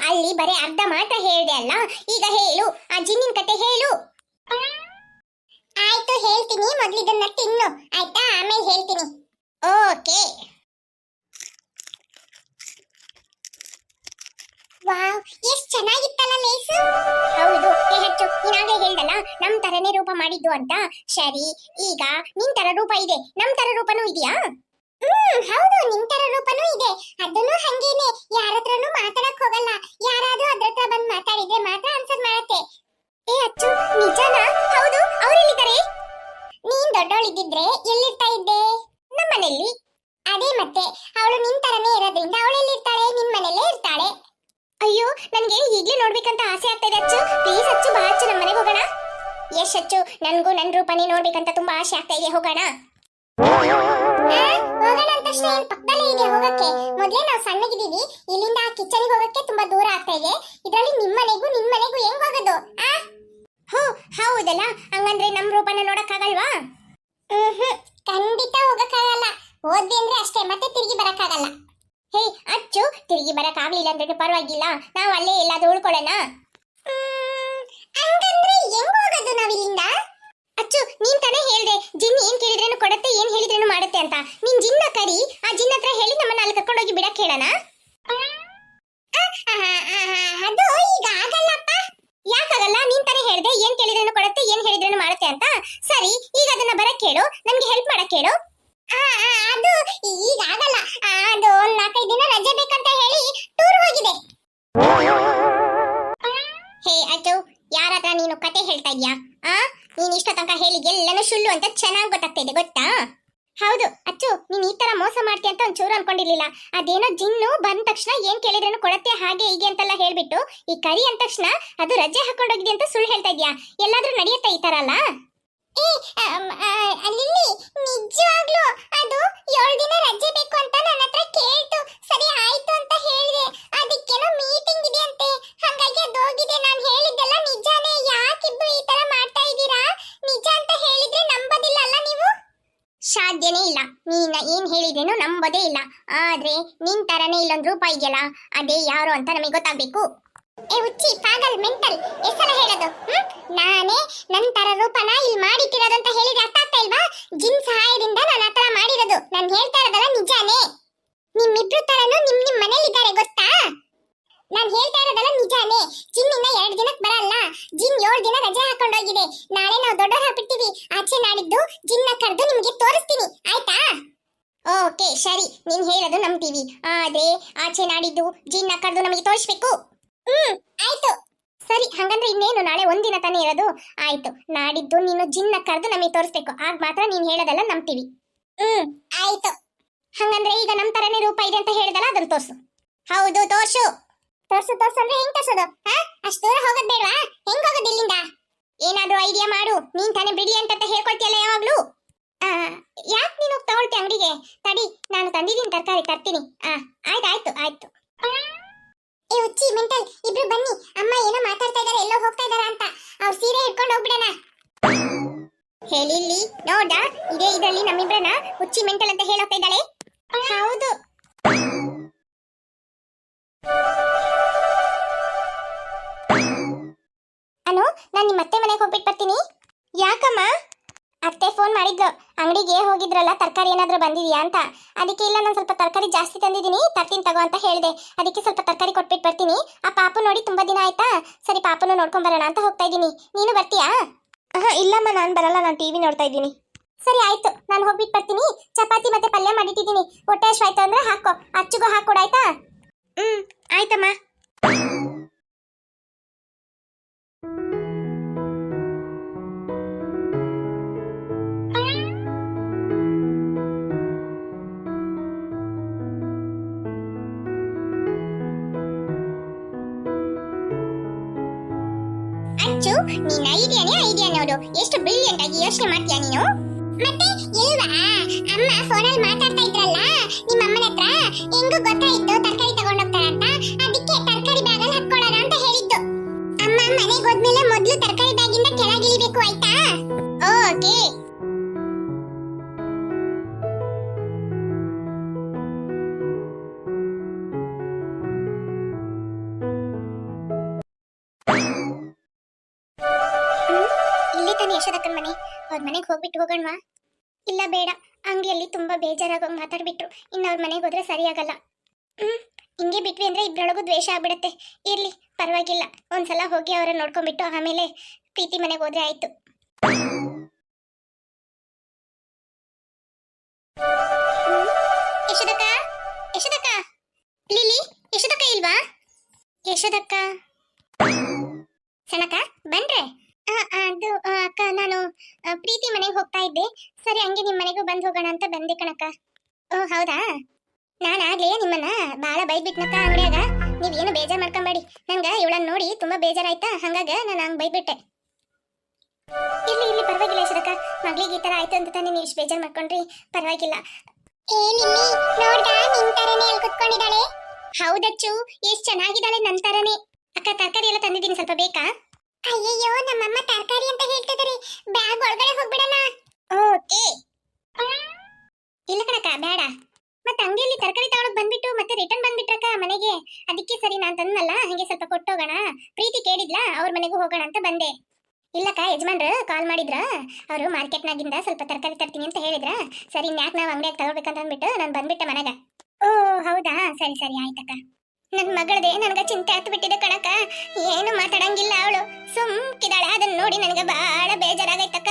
ಅಲ್ಲಿ ಬರೀ ಅರ್ಧ ಮಾತ್ರ ಹೇಳ್ದೆ ಅಲ್ಲ, ಈಗ ಹೇಳು, ಆ ಜಿನ್ನಿನ ಕತೆ ಹೇಳು. ಆಯ್ತು ಹೇಳ್ತೀನಿ, ಮೊದ್ಲು ಇದನ್ನ ತಿನ್ನು ಆಯ್ತಾ, ಆಮೇಲೆ ಹೇಳ್ತೀನಿ. ಓಕೆ. ವಾವ್, ಎಷ್ಟು ಚೆನ್ನಾಗಿತ್ತಲ್ಲ ಲೇಸು. ಹೌದು, ಹೆಚ್ಚು ನೀನಾಗಲೇ ಹೇಳ್ದಲ್ಲ ನಮ್ ತರನೇ ರೂಪ ಮಾಡಿದ್ದು ಅಂತ. ಸರಿ, ಈಗ ನಿನ್ ತರ ರೂಪ ಇದೆ, ನಮ್ ತರ ರೂಪನೂ ಇದೆಯಾ? ಹೌದು, ನಿನ್ ತರ ರೂಪನೂ ಇದೆ. ಅದನ್ನು ಹಂಗೇನೆ, ಯಾರತ್ರನೂ ಮಾತಾಡಕ್ ಹೋಗಲ್ಲ. ಯಾರಾದ್ರೂ ಅದ್ರ ಹತ್ರ ಬಂದ್ ಮಾತಾಡಿದ್ರೆ ಮಾತ್ರ ಆನ್ಸರ್ ಮಾಡತ್ತೆ. ಏ ಅಚ್ಚು, ನಿಜನಾ? ಹೌದು, ಅವ್ರೆಲ್ಲಿದ್ದಾರೆ? ನೀನ್ ದೊಡ್ಡವಳಿದ್ದಿದ್ರೆ ಎಲ್ಲಿರ್ತಾ ಇದ್ದೆ? ನಮ್ಮನೆಯಲ್ಲಿ. ಅದೇ ಮತ್ತೆ, ಅವಳು ನಿನ್ ತರನೇ ಇರೋದ್ರಿಂದ ಅವಳೆಲ್ಲಿರ್ತಾಳೆ? ನಿನ್ ಮನೆಯಲ್ಲೇ ಇರ್ತಾಳೆ. ಅಯ್ಯೋ, ನನ್ಗೆ ಈಗ್ಲೇ ನೋಡ್ಬೇಕಂತ ಆಸೆ ಆಗ್ತಾ ಇದೆ ಅಚ್ಚು. ಪ್ಲೀಸ್ ಅಚ್ಚು, ಬಾ ಅಚ್ಚು, ನಮ್ಮ ಮನೆಗೆ ಹೋಗೋಣ. ಯಶ್ ಅಚ್ಚು, ನನ್ಗೂ ನನ್ ರೂಪನೇ ನೋಡ್ಬೇಕಂತ ತುಂಬಾ ಆಸೆ ಆಗ್ತಾ ಇದೆ, ಹೋಗೋಣ. ಹೋಗೋಣ ಅಂತ ಪಕ್ಕದಲ್ಲೇ ಇದೆ ಹೋಗಕ್ಕೆ. ಮೊದ್ಲೇ ನಾವು ಸಣ್ಣಗಿದ್ದೀವಿ, ಇಲ್ಲಿಂದ ಕಿಚನ್ಗೆ ಹೋಗಕ್ಕೆ ತುಂಬಾ ದೂರ ಆಗ್ತಾ ಇದೆ. ಇದ್ರಲ್ಲಿ ನಿಮ್ ಮನೆಗೂ ಹೆಂಗ್ ಹೋಗೋದು? ಹೋ, ಹೌದಲ್ಲ, ಹಂಗಂದ್ರೆ ನಮ್ ರೂಪನ ನೋಡಕ್ಕಾಗಲ್ವಾ? ಖಂಡಿತ ಹೋಗಕ್ಕಾಗಲ್ಲ. ಹೋದ್ವಿ ಅಂದ್ರೆ ಅಷ್ಟೇ, ಮತ್ತೆ ತಿರುಗಿ ಬರಕ್ಕಾಗಲ್ಲ. ಹೇ ಅಚ್ಚು, ತಿರುಗಿ ಬರಕ್ಕಾಗ್ಲಿಲ್ಲ ಅಂದ್ರೆ ಪರವಾಗಿಲ್ಲ, ನಾವು ಅಲ್ಲೇ ಎಲ್ಲಾದ್ರೂ ಉಳ್ಕೊಳ್ಳೋಣ. ಹಂಗಂದ್ರೆ ಹೆಂಗ್ ಹೋಗೋದು ನಾವಿಲ್ಲಿಂದ? ಅಚ್ಚು, ನೀನ್ ತಾನೇ ಹೇಳ್ದೆ ಜಿನ್ ಏನ್ ಕೇಳಿದ್ರೇನು ಕೊಡತ್ತೆ, ಏನ್ ಹೇಳಿದ್ರೇನು ಮಾಡುತ್ತೆ ಅಂತ. ನೀನ್ ಜಿನ್ನ ಕರಿ, ಆ ಜಿನ್ ಹತ್ರ ಹೇಳಿ ನಮ್ಮನ್ನ ಅಲ್ಲಿ ಕರ್ಕೊಂಡೋಗಿ ಬಿಡಕ್ ಹೇಳೋಣ. ಅದು ಈಗ ಆಗಲ್ಲಪ್ಪ. ಯಾಕಾಗಲ್ಲ? ನೀನ್ ತಾನೇ ಹೇಳ್ದೆ ಏನ್ ಕೇಳಿದ್ರೇನು ಕೊಡತ್ತೆ, ಏನ್ ಹೇಳಿದ್ರೇನು ಮಾಡುತ್ತೆ ಅಂತ. ಸರಿ, ಈಗ ಅದನ್ನ ಬರಕ್ ಹೇಳು, ನಮ್ಗೆ ಹೆಲ್ಪ್ ಮಾಡಕ್ ಹೇಳು. ಅದು ಈಗ ಆಗಲ್ಲ. ಅದು 4-5 ದಿನ ರಜೆ ಬೇಕಂತ ಹೇಳಿ ಟೂರ್ ಹೋಗಿದೆ. ಹೇ ಅಚ್ಚು, ಯಾರ ಹತ್ರ ನೀನು ಕತೆ ಹೇಳ್ತಾ ಇದ್ಯಾ? ನೀನ್ ಇಷ್ಟ ತನಕ ಹೇಳಿ ಎಲ್ಲನೂ ಸುಳ್ಳು ಅಂತ ಚೆನ್ನಾಗಿ ಗೊತ್ತಾಗ್ತಾ ಇದೆ, ಗೊತ್ತಾ? ಹೌದು ಅಚ್ಚು, ನೀನ್ ಈ ತರ ಮೋಸ ಮಾಡ್ತೀಯ ಅಂತ ಒಂಚೂರು ಅನ್ಕೊಂಡಿರ್ಲಿಲ್ಲ. ಅದೇನೋ ಜಿನ್ನು ಬಂದ ತಕ್ಷಣ ಏನ್ ಕೇಳಿದ್ರೇನು ಕೊಡತ್ತೆ ಹಾಗೆ ಹೀಗೆ ಅಂತೆಲ್ಲ ಹೇಳ್ಬಿಟ್ಟು ಈ ಕರಿ ಅಂದ ತಕ್ಷಣ ಅದು ರಜೆ ಹಾಕೊಂಡೋಗಿದೆ ಅಂತ ಸುಳ್ಳು ಹೇಳ್ತಾ ಇದ್ಯಾ? ಎಲ್ಲಾದ್ರೂ ನಡೆಯುತ್ತಾ ಈ ತರ ಅಲ್ಲ? ಲಿಲ್ಲಿ, ನಿಜವಾಗ್ಲೂ ಅದು 7 ದಿನ ರಜೆ ಬೇಕು ಅಂತ ನನ್ನ ಹತ್ರ ಕೇಳ್ತು. ಸರಿ ಆಯ್ತು ಅಂತ ಹೇಳಿದೆ. ಅದಕ್ಕೇನೋ ಮೀಟಿಂಗ್ ಇದೆ ಅಂತೆ, ಹಾಗಾಗಿ ಅದು ಹೋಗಿದೆ. ನಾನು ಹೇಳಿದ್ದೆಲ್ಲ ನಿಜಾನೇ. ಯಾಕಿಬ್ರು ಈ ತರ ಮಾಡ್ತಾ ಇದ್ದೀರಾ? ನಿಜ ಅಂತ ಹೇಳಿದ್ರೆ ನಂಬೋದಿಲ್ಲ ಅಲ್ಲ ನೀವು? ಸಾಧ್ಯನೇ ಇಲ್ಲ, ನೀನ ಏನ್ ಹೇಳಿದ್ರೇನು ನಂಬೋದೇ ಇಲ್ಲ. ಆದ್ರೆ ನಿನ್ ತರನೇ ಇಲ್ಲೊಂದು ರೂಪ ಇದೆಯಲ್ಲ, ಅದೇ ಯಾರು ಅಂತ ನಮಗೆ ಗೊತ್ತಾಗ್ಬೇಕು. ಏ ಹುಚ್ಚಿ, ಪಾಗಲ್, ಮೆಂಟಲ್, ಎಷ್ಟಲ ಹೇಳೋದು? ನಾನೇ ನನ್ ತರ ರೂಪನ ಇಲ್ಲಿ ಮಾಡಿಟ್ಟಿರೋದು ಅಂತ ಹೇಳಿದ್ರೆ ಅರ್ಥ ಆಗ್ತಾ ಇಲ್ವಾ? ಜಿನ್ ಸಹಾಯದಿಂದ ನಾನು ಆ ತರ ಮಾಡಿರೋದು. ನಾನು ಹೇಳ್ತಾ ಇರೋದಲ್ಲ ನಿಜಾನೇ. ನಿಮ್ಮಿಬ್ರು ತರನು ನಿಮ್ ಮನೇಲಿದ್ದಾರೆ, ಗೊತ್ತಾ? ನಾನು ಹೇಳ್ತಾ ಇರೋದಲ್ಲ ನಿಜಾನೇ. ಜಿನ್ ಇನ್ನ 2 ದಿನಕ್ಕೆ ಬರಲ್ಲ. ಜಿನ್ 7 ದಿನ ರಜೆ ಹಾಕೊಂಡೋಗಿದೆ. ನಾಳೆ ನಾವು ದೊಡ್ಡವ್ರು ಹಾಕ್ಬಿಡ್ತೀವಿ. ಆಚೆ ನಾಡಿದ್ದು ಜಿನ್ನ ಕರೆದು ನಿಮ್ಗೆ ತೋರಿಸ್ತೀನಿ, ಆಯ್ತಾ? ಓಕೆ ಸರಿ, ನೀನ್ ಹೇಳೋದು ನಂಬ್ತೀವಿ. ಆದ್ರೆ ಆಚೆ ನಾಡಿದ್ದು ಜಿನ್ನ ಕರೆದು ನಮಗೆ ತೋರಿಸ್ಬೇಕು. ಆಯ್ತು. ಸರಿ, ಹಂಗಂದ್ರೆ ಇನ್ನೇನು, ನಾಳೆ 1 ದಿನ ತಾನೇ ಇರೋದು. ಆಯ್ತು, ನಾಡಿದ್ದು ನೀನು ಜಿನ್ನ ಕರೆದು ನಮಗೆ ತೋರಿಸ್ಬೇಕು, ಆಗ ಮಾತ್ರ ನೀನ್ ಹೇಳೋದೆಲ್ಲ ನಂಬ್ತೀವಿ. ಆಯ್ತು. ಹಂಗಂದ್ರೆ ಈಗ ನಮ್ ತರನೇ ರೂಪ ಇದೆ ಅಂತ ಹೇಳಿದಲ್ಲ, ಅದನ್ನ ತೋರ್ಸು. ಹೌದು, ತೋರ್ಸು. ತೋರ್ಸು ಅಂದ್ರೆ ಹೆಂಗ್ ತೋರ್ಸೋದು? ಅಷ್ಟು ದೂರ ಹೋಗೋದ್ ಬೇಡವಾ? ಹೆಂಗ್ ಹೋಗೋದು ಇಲ್ಲಿಂದ? ಏನಾದ್ರೂ ಐಡಿಯಾ ಮಾಡು. ನೀನ್ ತಾನೇ ಬ್ರಿಲಿಯಂಟ್ ಅಂತ ಹೇಳ್ಕೊಳ್ತೀಯಲ್ಲ ಯಾವಾಗ್ಲೂ. ಯಾಕೆ ನೀನು ತಗೊಳ್ತಿ ಅಂಗಡಿಗೆ? ತಡಿ, ನಾನು ತಂದಿದ್ದೀನಿ ತರಕಾರಿ, ತರ್ತೀನಿ. ಆಯ್ತು. ಏ ಹುಚ್ಚಿ, ಮೆಂಟಲ್, ಇಬ್ರು ಬನ್ನಿ. ಅಮ್ಮ ಏನೋ ಮಾತಾಡ್ತಾ ಇದಾರೆ, ಎಲ್ಲೋ ಹೋಗ್ತಾ ಇದಾರ ಅಂತ. ಅವ್ರ ಸೀರೆ ಹಿಡ್ಕೊಂಡು ಹೋಗ್ಬಿಡೋಣ. ಹೇಳಿಲ್ಲಿ ನೋಡ, ಇದ್ರಲ್ಲಿ ನಮ್ಮಿಬ್ರನ್ನ ಹುಚ್ಚಿ ಮೆಂಟಲ್ ಅಂತ ಹೇಳೋಗ್ತಾ ಇದ್ದಾಳೆ. ಹೌದು. ಅನು, ನಾನು ನಿಮ್ಮ ಅತ್ತೆ ಮನೆಗೆ ಹೋಗ್ಬಿಟ್ಟು ಬರ್ತೀನಿ. ಯಾಕಮ್ಮ? ಅತ್ತೆ ಫೋನ್ ಮಾಡಿದ್ಲು, ಅಂಗಡಿಗೆ ಹೋಗಿದ್ರಲ್ಲ, ತರಕಾರಿ ಏನಾದ್ರೂ ಬಂದಿದ್ಯಾ ಅಂತ. ಅದಕ್ಕೆ ಇಲ್ಲ, ನಾನು ಸ್ವಲ್ಪ ತರಕಾರಿ ಜಾಸ್ತಿ ತಂದಿದ್ದೀನಿ, ತರ್ತೀನಿ ತಗೋ ಅಂತ ಹೇಳಿದೆ. ಅದಕ್ಕೆ ಸ್ವಲ್ಪ ತರಕಾರಿ ಕೊಟ್ಬಿಟ್ಟು ಬರ್ತೀನಿ. ಆ ಪಾಪು ನೋಡಿ ತುಂಬಾ ದಿನ ಆಯ್ತಾ, ಸರಿ ಪಾಪನು ನೋಡ್ಕೊಂಡ್ ಬರೋಣ ಅಂತ ಹೋಗ್ತಾ ಇದ್ದೀನಿ. ನೀನು ಬರ್ತೀಯಾ? ಇಲ್ಲಮ್ಮ, ನಾನು ಬರಲ್ಲ, ನಾನು ಟಿವಿ ನೋಡ್ತಾ ಇದ್ದೀನಿ. ಸರಿ ಆಯ್ತು, ನಾನು ಹೋಗ್ಬಿಟ್ಟು ಬರ್ತೀನಿ. ಚಪಾತಿ ಮತ್ತೆ ಪಲ್ಯ ಮಾಡಿಟ್ಟಿದ್ದೀನಿ. ಹೊಟ್ಟೆ ಹಸಿವು ಆಯ್ತು ಅಂದ್ರೆ ಹಾಕೋ, ಅಚ್ಚುಗೂ ಹಾಕೊಡು, ಆಯ್ತಾ? ಆಯ್ತಮ್ಮ. ಅಚ್ಚು, ನೀನ್ ಐಡಿಯಾ ನೋಡು, ಎಷ್ಟು ಬ್ರಿಲಿಯಂಟ್ ಆಗಿ ಯೋಚನೆ ಮಾಡ್ತೀಯ ನೀನು. ಮತ್ತೆ ಇಲ್ವಾ, ಅಮ್ಮ ಫೋನಲ್ಲಿ ಮಾತಾಡ್ತಾ ಇದ್ರಲ್ಲ ನಿಮ್ಮ ಅಮ್ಮನ ಹತ್ರ, ಹೆಂಗೂ ಗೊತ್ತಾಯ್ತು ತರಕಾರಿ ತಗೊಂಡೋಗ್ತಾರ ಅಂತ. ಅದಕ್ಕೆ ತರಕಾರಿ ಬ್ಯಾಗಲ್ಲಿ ಹಾಕೊಳ್ಳೋಣ ಅಂತ ಹೇಳಿದ್ದು. ಅಮ್ಮ ಮನೆಗೆ ಹೋದ್ಮೇಲೆ ಮೊದಲು ತರಕಾರಿ ಬ್ಯಾಗಿಂದ ಕೆಳಗಿಳಿಬೇಕು, ಆಯ್ತಾ? ಓಕೆ. ಹೋಗ್ಬಿಟ್ಟು ಹೋಗೋಣವಾ? ಇಲ್ಲ ಬೇಡ, ಅಂಗಡಿಯಲ್ಲಿ ತುಂಬಾ ಬೇಜಾರಾಗೋ ಮಾತಾಡ್ಬಿಟ್ರು. ಇನ್ನು ಅವ್ರ ಮನೆಗೆ ಹೋದ್ರೆ ಸರಿಯಾಗಲ್ಲ. ಹಿಂಗೆ ಬಿಟ್ವಿ ಅಂದ್ರೆ ಇಬ್ರೊಳಗೂ ದ್ವೇಷ ಆಗ್ಬಿಡತ್ತೆ. ಇರ್ಲಿ ಪರವಾಗಿಲ್ಲ, ಒಂದ್ಸಲ ಹೋಗಿ ಅವರನ್ನ ನೋಡ್ಕೊಂಡ್ಬಿಟ್ಟು ಆಮೇಲೆ ಪ್ರೀತಿ ಮನೆಗೆ ಹೋದ್ರೆ ಆಯ್ತು. ಯಶೋದಕ್ಕ, ಯಶೋದಕ್ಕ, ಲಿಲಿ, ಯಶೋದಕ್ಕ ಇಲ್ವಾ? ಯಶೋದಕ್ಕ, ಸಣಕ ಬನ್ರೆ. ಅದು ಅಕ್ಕ, ನಾನು ಪ್ರೀತಿ ಮನೆಗೆ ಹೋಗ್ತಾ ಇದ್ದೆ. ಸರಿ ಹಂಗೆ ನಿಮ್ಮ ಮನೆಗೂ ಬಂದು ಹೋಗೋಣ ಅಂತ ಬಂದೆ ಕಣಕ್ಕ. ಓ ಹೌದಾ? ನಾನಾಗ್ಲೇ ನಿಮ್ಮನ್ನ ಬಾಳ ಬೈದ್ಬಿಟ್ನಕ್ಕ ಅಂಗಡಿಯಾಗ. ನೀವೇನು ಬೇಜಾರ್ ಮಾಡ್ಕೊಂಬೇಡಿ. ನಂಗ ಇವಳನ್ನ ನೋಡಿ ತುಂಬಾ ಬೇಜಾರಾಯ್ತಾ, ಹಂಗಾಗ ನಾನು ಹಂಗ್ ಬೈದ್ಬಿಟ್ಟೆ. ಇರ್ಲಿ ಇರ್ಲಿ ಪರವಾಗಿಲ್ಲ ಯಶೋದಕ್ಕ, ಮಗಳಿಗೆ ಈ ತರ ಆಯ್ತು ಅಂತ ತಾನೇ ನೀವು ಇಷ್ಟು ಬೇಜಾರ್ ಮಾಡ್ಕೊಂಡ್ರಿ. ಪರವಾಗಿಲ್ಲ. ಏ ನಿಮ್ಮಿ ನೋಡ್ದಾ, ನಿನ್ ತರನೇ ಅಲ್ಲಿ ಕುತ್ಕೊಂಡಿದ್ದಾಳೆ. ಹೌದಚ್ಚು, ಎಷ್ಟ್ ಚೆನ್ನಾಗಿದ್ದಾಳೆ ನನ್ ತರನೇ. ಅಕ್ಕ ತರಕಾರಿ ಎಲ್ಲ ತಂದಿದ್ದೀನಿ, ಸ್ವಲ್ಪ ಬೇಕಾ? ಅಯ್ಯಯ್ಯೋ, ನಮ್ಮಮ್ಮ ತರಕಾರಿ ಅಂತ ಹೇಳ್ತಿದ್ದಾರೆ. ಬ್ಯಾಗ್ ಒಳಗಡೆ ಹೋಗ್ಬಿಡಣ. ಓಕೆ. ಇಲ್ಲ ಕಣಕ್ಕ ಬೇಡ. ಮತ್ತೆ ಅಂಗಡಿಯಲ್ಲಿ ತರಕಾರಿ ತಗೊಳಕ್ ಬಂದ್ಬಿಟ್ಟು ಮತ್ತೆ ರಿಟರ್ನ್ ಬಂದ್ಬಿಟ್ರಕ್ಕ ಮನೆಗೆ. ಅದಕ್ಕೆ ಸರಿ ನಾನ್ ತಂದಲ್ಲ, ಹಂಗೆ ಸ್ವಲ್ಪ ಕೊಟ್ಟೋಗೋಣ. ಪ್ರೀತಿ ಕೇಳಿದ್ಲಾ, ಅವ್ರ ಮನೆಗೂ ಹೋಗೋಣ ಅಂತ ಬಂದೆ. ಇಲ್ಲಕ್ಕ, ಯಜಮಾನ್ರು ಕಾಲ್ ಮಾಡಿದ್ರ. ಅವರು ಮಾರ್ಕೆಟ್ನಾಗಿಂದ ಸ್ವಲ್ಪ ತರಕಾರಿ ತರ್ತೀನಿ ಅಂತ ಹೇಳಿದ್ರ. ಸರಿ ಇನ್ಯಾಕ್ ನಾವ್ ಅಂಗಡಿಯಾಗ ತಗೋಬೇಕಂತ ಅಂದ್ಬಿಟ್ಟು ನಾನು ಬಂದ್ಬಿಟ್ಟೆ ಮನೆಗ. ಓ ಹೌದಾ, ಸರಿ ಸರಿ ಆಯ್ತಕ್ಕ. ನನ್ ಮಗಳದೇ ನನ್ಗ ಚಿಂತೆ ಹತ್ತು ಬಿಟ್ಟಿದೆ ಕಣಕ. ಏನು ಮಾತಾಡಂಗಿಲ್ಲ ಅವಳು, ಸುಮ್ಕಿದಾಳ. ಅದನ್ನ ನೋಡಿ ನನಗೆ ಬಹಳ ಬೇಜಾರಾಗೈತಕ್ಕ.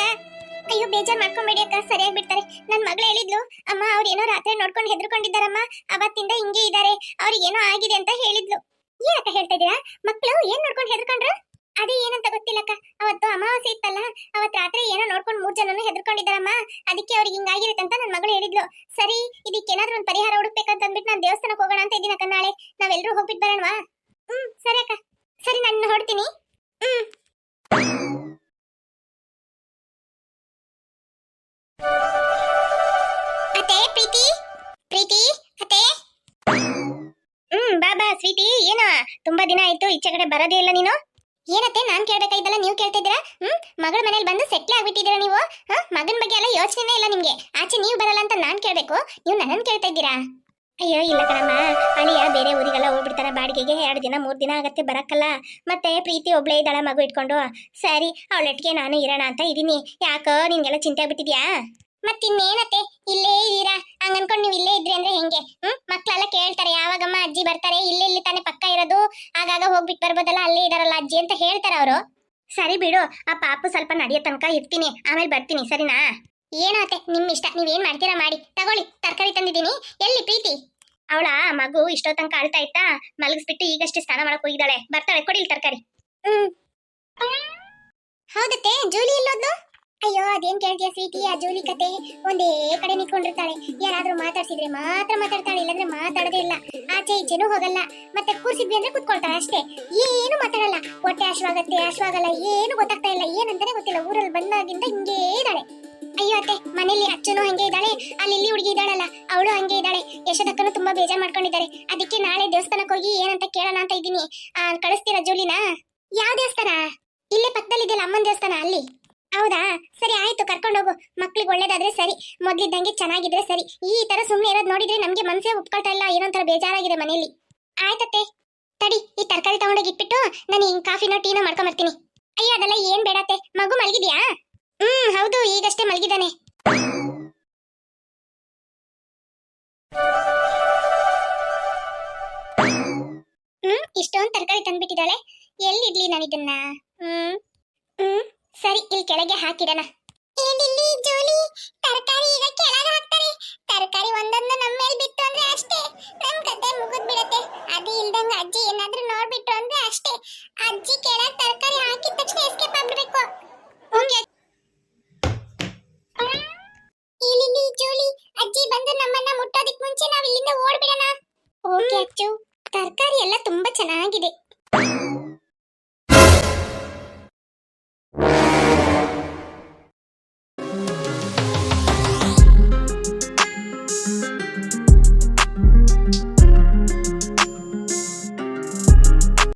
ಅಯ್ಯೋ ಬೇಜಾರ್ ಮಾಡ್ಕೊಂಬೇಡಿ ಅಕ್ಕ, ಸರಿಯಾಗಿ ಬಿಡ್ತಾರೆ. ನನ್ ಮಗಳು ಹೇಳಿದ್ಲು, ಅಮ್ಮ ಅವ್ರು ಏನೋ ರಾತ್ರಿ ನೋಡ್ಕೊಂಡು ಹೆದರ್ಕೊಂಡಿದ್ದಾರಮ್ಮ, ಅವತ್ತಿಂದ ಹಿಂಗೆ ಇದ್ದಾರೆ, ಅವ್ರಿಗೆ ಏನೋ ಆಗಿದೆ ಅಂತ ಹೇಳಿದ್ಲು. ಏನಕ್ಕ ಹೇಳ್ತಾ ಇದೀರಾ? ಮಕ್ಳು ಏನ್ ನೋಡ್ಕೊಂಡು ಹೆದರ್ಕೊಂಡ್ರು? ಅದೇ ಏನಂತ ಗೊತ್ತಿಲ್ಲಕ್ಕ. ಅವತ್ತು ಅಮಾವಾಸ್ಯೆ ಇತ್ತಲ್ಲ, ಅವತ್ ರಾತ್ರಿ ಏನೋ ನೋಡ್ಕೊಂಡು 3 ಜನನು ಹೆದರ್ಕೊಂಡಿದ್ದಾರಮ್ಮ. ಅದಕ್ಕೆ ಅವ್ರಿಗೆ ಹಿಂಗಾಗಿರುತ್ತೆ ಅಂತ ನನ್ ಮಗಳು ಹೇಳಿದ್ಲು. ಸರಿ ಇದಕ್ಕೇನಾದ್ರೂ ಒಂದು ಪರಿಹಾರ ಹುಡುಕ್ಬೇಕಂತ ಅಂದ್ಬಿಟ್ಟು ನಾನು ದೇವಸ್ಥಾನಕ್ಕೆ ಹೋಗೋಣ ಅಂತ ಇದ್ದೀನಕ್ಕ. ನಾಳೆ ನಾವೆಲ್ಲರೂ ಹೋಗ್ಬಿಟ್ಟು ಬರೋಣವಾ? ಸರಿ ಅಕ್ಕ, ಸರಿ ನಾನು ಹೊರಡ್ತೀನಿ. ಅತ್ತೆ ಪ್ರೀತಿ, ಪ್ರೀತಿ ಅತ್ತೆ. ಬಾ ಬಾ ಸ್ವೀಟಿ. ಏನು ತುಂಬಾ ದಿನ ಆಯ್ತು, ಈಚೆ ಕಡೆ ಬರೋದೇ ಇಲ್ಲ ನೀನು. ಏನತ್ತೆ ನಾನ್ ಕೇಳ್ಬೇಕಾಯ್ತಲ್ಲ, ನೀವು ಕೇಳ್ತಿದ್ದೀರಾ? ಮಗಳ ಮನೇಲಿ ಬಂದು ಸೆಟ್ಲ್ ಆಗ್ಬಿಟ್ಟಿದ್ದೀರಾ ನೀವು. ಮಗನ ಬಗ್ಗೆ ಎಲ್ಲ ಯೋಚನೆ ಇಲ್ಲ ನಿಮ್ಗೆ. ಆಚೆ ನೀವು ಬರಲ್ಲ ಅಂತ ನಾನ್ ಕೇಳ್ಬೇಕು, ನೀವು ನನ್ನನ್ನು ಕೇಳ್ತಾ ಇದ್ದೀರಾ? ಅಯ್ಯೋ ಇಲ್ಲ ಕಣಮ್ಮ, ಅಳಿಯ ಬೇರೆ ಊರಿಗೆಲ್ಲ ಹೋಗ್ಬಿಡ್ತಾರ ಬಾಡಿಗೆಗೆ. 2 ದಿನ 3 ದಿನ ಆಗತ್ತೆ ಬರಕ್ಕಲ್ಲ. ಮತ್ತೆ ಪ್ರೀತಿ ಒಬ್ಳೇ ಇದ್ದಾಳ ಮಗು ಇಟ್ಕೊಂಡು. ಸರಿ ಅವಳೊಟ್ಟಿಗೆ ನಾನು ಇರೋಣ ಅಂತ ಇದೀನಿ. ಯಾಕೋ ನಿನ್ಗೆಲ್ಲ ಚಿಂತೆ ಆಗ್ಬಿಟ್ಟಿದ್ಯಾ? ಮತ್ತಿನ್ನೇನತ್ತೆ, ಇಲ್ಲೇ ಇದೀರಾ? ಹಂಗ ಅನ್ಕೊಂಡು ನೀವು ಇಲ್ಲೇ ಇದ್ರಿ ಅಂದ್ರೆ ಹೆಂಗೆ? ಮಕ್ಳೆಲ್ಲ ಕೇಳ್ತಾರೆ, ಯಾವಾಗಮ್ಮ ಅಜ್ಜಿ ಬರ್ತಾರೆ? ಇಲ್ಲೇ ಇಲ್ಲಿ ತಾನೇ ಪಕ್ಕ ಇರೋದು, ಆಗಾಗ ಹೋಗ್ಬಿಟ್ಟು ಬರ್ಬೋದಲ್ಲ, ಅಲ್ಲೇ ಇದಾರಲ್ಲ ಅಜ್ಜಿ ಅಂತ ಹೇಳ್ತಾರೆ ಅವರು. ಸರಿ ಬಿಡು, ಆ ಪಾಪು ಸ್ವಲ್ಪ ನಡೆಯೋ ತನಕ ಇರ್ತೀನಿ, ಆಮೇಲೆ ಬರ್ತೀನಿ, ಸರಿನಾ? ಏನತ್ತೆ ನಿಮ್ ಇಷ್ಟ, ನೀವೇನ್ ಮಾಡ್ತೀರಾ ಮಾಡಿ. ತಗೊಳ್ಳಿ ತರಕಾರಿ ತಂದಿದ್ದೀನಿ. ಎಲ್ಲಿ ಪ್ರೀತಿ? ಅವಳ ಮಗು ಇಷ್ಟೋ ತನಕ ಅಳ್ತಾ ಇತ್ತಾ, ಮಲಗಿಸ್ಬಿಟ್ಟು ಈಗಷ್ಟೇ ಸ್ನಾನ ಮಾಡಕ್ ಹೋಗಿದ್ದಾಳೆ. ಬರ್ತಾಳೆ, ಕೊಡಿ ತರಕಾರಿ. ಹೌದತ್ತೆ, ಜೂಲಿ ಎಲ್ಲೋದ್ಲು? ಅಯ್ಯೋ ಅದೇನ್ ಕೇಳ್ತೀಯ ಸ್ವೀಟಿ, ಆ ಜೂಲಿ ಕತೆ ಒಂದೇ ಕಡೆ ನಿಂತ್ಕೊಂಡಿರ್ತಾಳೆ. ಯಾರಾದ್ರೂ ಮಾತಾಡ್ಸಿದ್ರೆ ಮಾತ್ರ ಮಾತಾಡ್ತಾಳೆ, ಇಲ್ಲಾಂದ್ರೆ ಮಾತಾಡೋದೇ ಇಲ್ಲ. ಆಚೆ ಈಚೆನೂ ಹೋಗಲ್ಲ. ಮತ್ತೆ ಕೂರ್ಸಿದ್ವಿ ಅಂದ್ರೆ ಕುತ್ಕೊಳ್ತಾಳೆ ಅಷ್ಟೇ, ಏನು ಮಾತಾಡಲ್ಲ. ಹೊಟ್ಟೆ ಹಶ್ವಾಗತ್ತೆ ಹಶ್ವಾಗಲ್ಲ, ಏನು ಗೊತ್ತಾಗ್ತಾ ಇಲ್ಲ, ಏನಂತಾನೆ ಗೊತ್ತಿಲ್ಲ. ಊರಲ್ಲಿ ಬಂದಾಗಿಂದ ಹಿಂಗೇ ಇದ್ದಾಳೆ. ಅಯ್ಯೋ ಅತ್ತೆ, ಮನೇಲಿ ಅಚ್ಚುನು ಹಂಗೆ ಇದ್ದಾಳೆ, ಅಲ್ಲಿ ಇಲ್ಲಿ ಹುಡುಗಿ ಇದ್ದಾಳಲ್ಲ ಅವಳು ಹಂಗೆ ಇದ್ದಾಳೆ. ಯಶೋದಕ್ಕನು ತುಂಬಾ ಬೇಜಾರ್ ಮಾಡ್ಕೊಂಡಿದ್ದಾರೆ. ಅದಕ್ಕೆ ನಾಳೆ ದೇವಸ್ಥಾನಕ್ಕೆ ಹೋಗಿ ಏನಂತ ಕೇಳೋಣ ಅಂತ ಇದ್ದೀನಿ. ಕಳಿಸ್ತೀರಾ ಜೂಲಿನ? ಯಾವ ದೇವಸ್ಥಾನ? ಇಲ್ಲೇ ಪಕ್ಕದಲ್ಲಿದೆಯಲ್ಲ ಅಮ್ಮನ ದೇವಸ್ಥಾನ, ಅಲ್ಲಿ. ಹೌದಾ, ಸರಿ ಆಯ್ತು, ಕರ್ಕೊಂಡೋಗು. ಮಕ್ಳಿಗೆ ಒಳ್ಳೇದಾದ್ರೆ ಸರಿ, ಮೊದ್ಲಿದ್ದಂಗೆ ಚೆನ್ನಾಗಿದ್ರೆ ಸರಿ. ಈ ತರ ಸುಮ್ನೆ ಇರೋದ್ ನೋಡಿದ್ರೆ ನಮ್ಗೆ ಮನ್ಸೇ ಒಪ್ಕೊಳ್ತಾ ಇಲ್ಲ, ಏನೊಂಥರ ಬೇಜಾರಾಗಿದೆ ಮನೇಲಿ. ಆಯ್ತತ್ತೆ, ತಡಿ ಈ ತರಕಾರಿ ತಗೊಂಡೋಗಿ ಇಟ್ಬಿಟ್ಟು ನಾನು ಹಿಂಗ್ ಕಾಫಿನೋ ಟೀನೋ ಮಾಡ್ಕೊಂಬರ್ತೀನಿ. ಅಯ್ಯ ಅದೆಲ್ಲ ಏನ್ ಬೇಡತ್ತೆ. ಮಗು ಮಲಗಿದ್ಯಾ? ಹೌದು, ಈಗಷ್ಟೇ ಮಲಗಿದ್ದಾನೆ. ಇಷ್ಟೊಂದು ತರಕಾರಿ ತಂದ್ಬಿಟ್ಟಿದ್ದಾಳೆ. ಎಲ್ಲಿಡ್ಲಿ ನಾನು ಇದನ್ನ? ಸರಿ, ಇಲ್ಲಿ ಕೆಳಗೆ ಹಾಕಿಡೋಣ. ಏನಿಲ್ಲಿ ಜೋಲಿ, ತರಕಾರಿ ಈಗ ಕೆಳಗೆ ಹಾಕ್ತಾರೆ. ತರಕಾರಿ ಒಂದೊಂದು ನಮ್ಮ ಮೇಲೆ ಬಿತ್ತು ಅಂದ್ರೆ ಅಷ್ಟೇ, ನಮ್ ಕತೆ ಮುಗಿದ್ ಬಿಡತ್ತೆ. ಅದು ಇಲ್ದಂಗ ಅಜ್ಜಿ ಏನಾದ್ರೂ ನೋಡ್ಬಿಟ್ರು ಅಂದ್ರೆ ಅಷ್ಟೇ, ಅಜ್ಜಿ ಕೆಳಗೆ ತರಕಾರಿ ಹಾಕಿದ ತಕ್ಷಣ ಎಸ್ಕೇಪ್ ಆಗ್ಬಿಡ್ಬೇಕು. ಓಕೆ ಇಲ್ಲಿ ಜೋಲಿ, ಅಜ್ಜಿ ಬಂದು ನಮ್ಮನ್ನ ಮುಟ್ಟೋದಿಕ್ ಮುಂಚೆ ನಾವ್ ಇಲ್ಲಿಂದ ಓಡ್ಬಿಡೋಣ. ಓಕೆ ಅಚ್ಚು, ತರಕಾರಿ ಎಲ್ಲ ತುಂಬಾ ಚೆನ್ನಾಗಿದೆ.